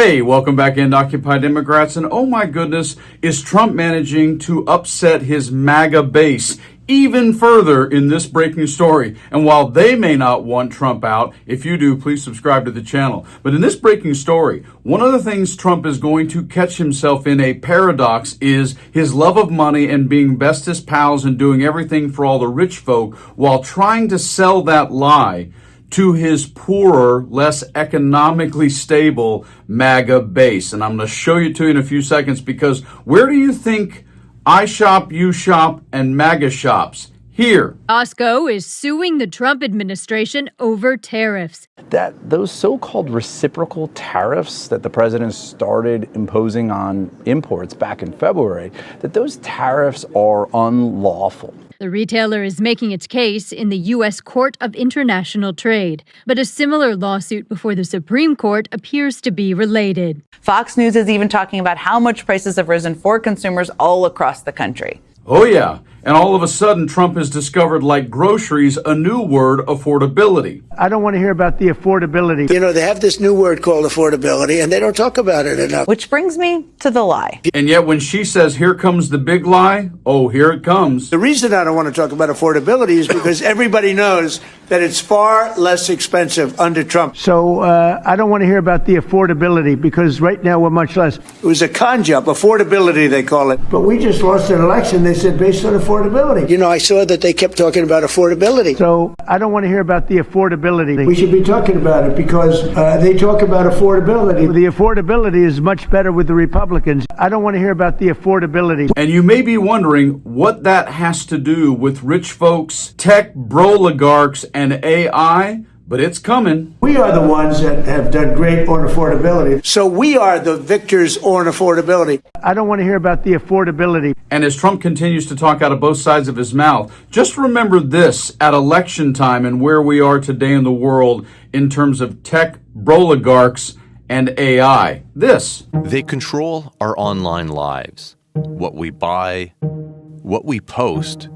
Hey, welcome back in, Occupy Democrats. And oh my goodness, is Trump managing to upset his MAGA base even further in this breaking story? And while they may not want Trump out, if you do, please subscribe to the channel. But in this breaking story, one of the things Trump is going to catch himself in a paradox is his love of money and being bestest pals and doing everything for all the rich folk while trying to sell that lie to his poorer, less economically stable MAGA base. And I'm going to show you to you in a few seconds, because where do you think I shop, you shop, and MAGA shops? Here. Costco is suing the Trump administration over tariffs. That those so-called reciprocal tariffs that the president started imposing on imports back in February, that those tariffs are unlawful. The retailer is making its case in the U.S. Court of International Trade, but a similar lawsuit before the Supreme Court appears to be related. Fox News is even talking about how much prices have risen for consumers all across the country. Oh yeah, and all of a sudden Trump has discovered, like groceries, a new word, affordability. I don't want to hear about the affordability. You know, they have this new word called affordability, and they don't talk about it enough. Which brings me to the lie. And yet when she says, here comes the big lie, oh, here it comes. The reason I don't want to talk about affordability is because everybody knows that it's far less expensive under Trump. So I don't want to hear about the affordability, because right now we're much less. It was a con job, affordability they call it. But we just lost an election, they said, based on affordability. You know, I saw that they kept talking about affordability. So I don't want to hear about the affordability. We should be talking about it because they talk about affordability. The affordability is much better with the Republicans. I don't want to hear about the affordability. And you may be wondering what that has to do with rich folks, tech broligarchs, and AI, but it's coming. We are the ones that have done great on affordability. So we are the victors on affordability. I don't want to hear about the affordability. And as Trump continues to talk out of both sides of his mouth, just remember this at election time and where we are today in the world in terms of tech broligarchs and AI. This. They control our online lives, what we buy, what we post,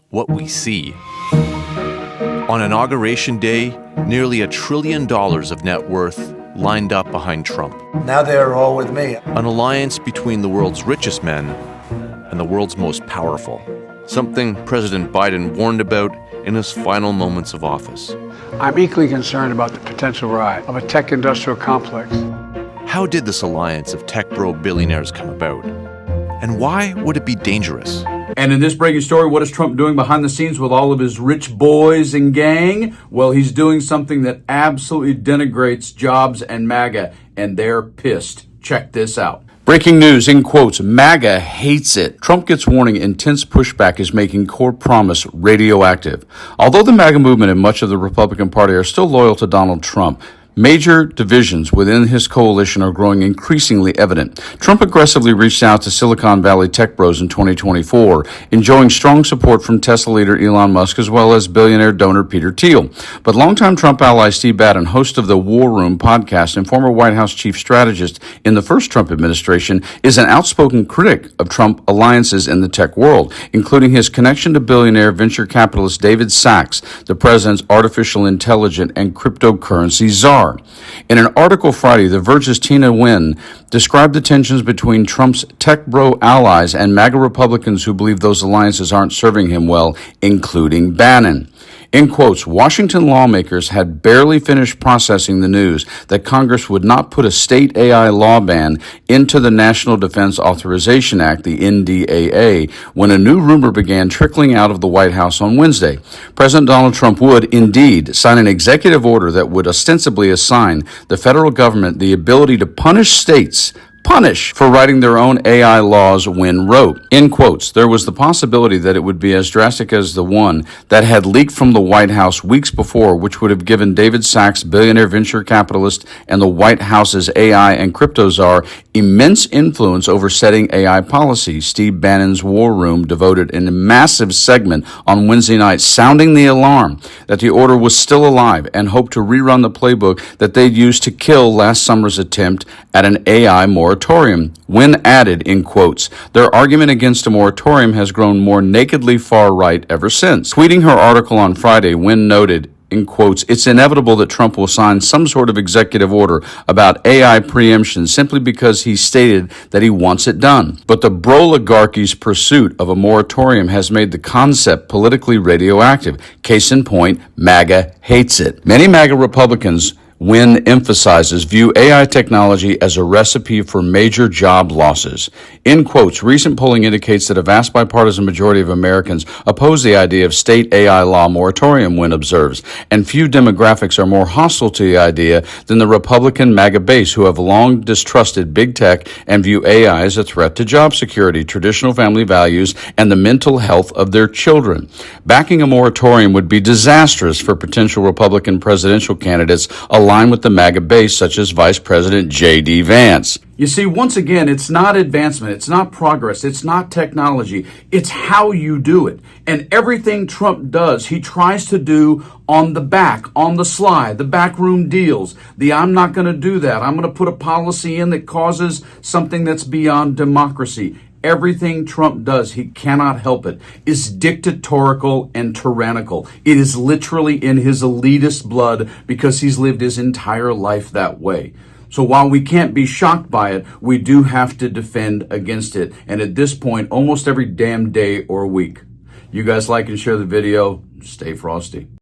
what we see. On Inauguration Day, nearly $1 trillion of net worth lined up behind Trump. Now they're all with me. An alliance between the world's richest men and the world's most powerful. Something President Biden warned about in his final moments of office. I'm equally concerned about the potential rise of a tech industrial complex. How did this alliance of tech bro billionaires come about? And why would it be dangerous? And in this breaking story, what is Trump doing behind the scenes with all of his rich boys and gang? Well, he's doing something that absolutely denigrates jobs and MAGA, and they're pissed. Check this out. Breaking news, in quotes, MAGA hates it. Trump gets warning intense pushback is making core promise radioactive. Although the MAGA movement and much of the Republican Party are still loyal to Donald Trump, major divisions within his coalition are growing increasingly evident. Trump aggressively reached out to Silicon Valley tech bros in 2024, enjoying strong support from Tesla leader Elon Musk as well as billionaire donor Peter Thiel. But longtime Trump ally Steve Bannon, host of the War Room podcast and former White House chief strategist in the first Trump administration, is an outspoken critic of Trump alliances in the tech world, including his connection to billionaire venture capitalist David Sacks, the president's artificial intelligence and cryptocurrency czar. In an article Friday, The Verge's Tina Nguyen described the tensions between Trump's tech bro allies and MAGA Republicans who believe those alliances aren't serving him well, including Bannon. In quotes, Washington lawmakers had barely finished processing the news that Congress would not put a state AI law ban into the National Defense Authorization Act, the NDAA, when a new rumor began trickling out of the White House on Wednesday. President Donald Trump would, indeed, sign an executive order that would ostensibly assign the federal government the ability to punish states for writing their own AI laws when wrote. In quotes, there was the possibility that it would be as drastic as the one that had leaked from the White House weeks before, which would have given David Sacks, billionaire venture capitalist, and the White House's AI and crypto czar immense influence over setting AI policy. Steve Bannon's War Room devoted a massive segment on Wednesday night sounding the alarm that the order was still alive and hoped to rerun the playbook that they'd used to kill last summer's attempt at an AI moratorium. When added, in quotes, their argument against a moratorium has grown more nakedly far right ever since. Tweeting her article on Friday, Wynn noted, in quotes, it's inevitable that Trump will sign some sort of executive order about AI preemption simply because he stated that he wants it done. But the broligarchy's pursuit of a moratorium has made the concept politically radioactive. Case in point, MAGA hates it. Many MAGA Republicans, Wynn emphasizes, view AI technology as a recipe for major job losses. In quotes, recent polling indicates that a vast bipartisan majority of Americans oppose the idea of state AI law moratorium, Wynn observes, and few demographics are more hostile to the idea than the Republican MAGA base, who have long distrusted big tech and view AI as a threat to job security, traditional family values, and the mental health of their children. Backing a moratorium would be disastrous for potential Republican presidential candidates aligned with the MAGA base, such as Vice President J.D. Vance. You see, once again, it's not advancement, it's not progress, it's not technology, it's how you do it. And everything Trump does, he tries to do on the back, on the sly, the backroom deals. I'm not going to do that. I'm going to put a policy in that causes something that's beyond democracy. Everything Trump does, he cannot help it, is dictatorial and tyrannical. It is literally in his elitist blood because he's lived his entire life that way. So while we can't be shocked by it, we do have to defend against it. And at this point, almost every damn day or week. You guys like and share the video. Stay frosty.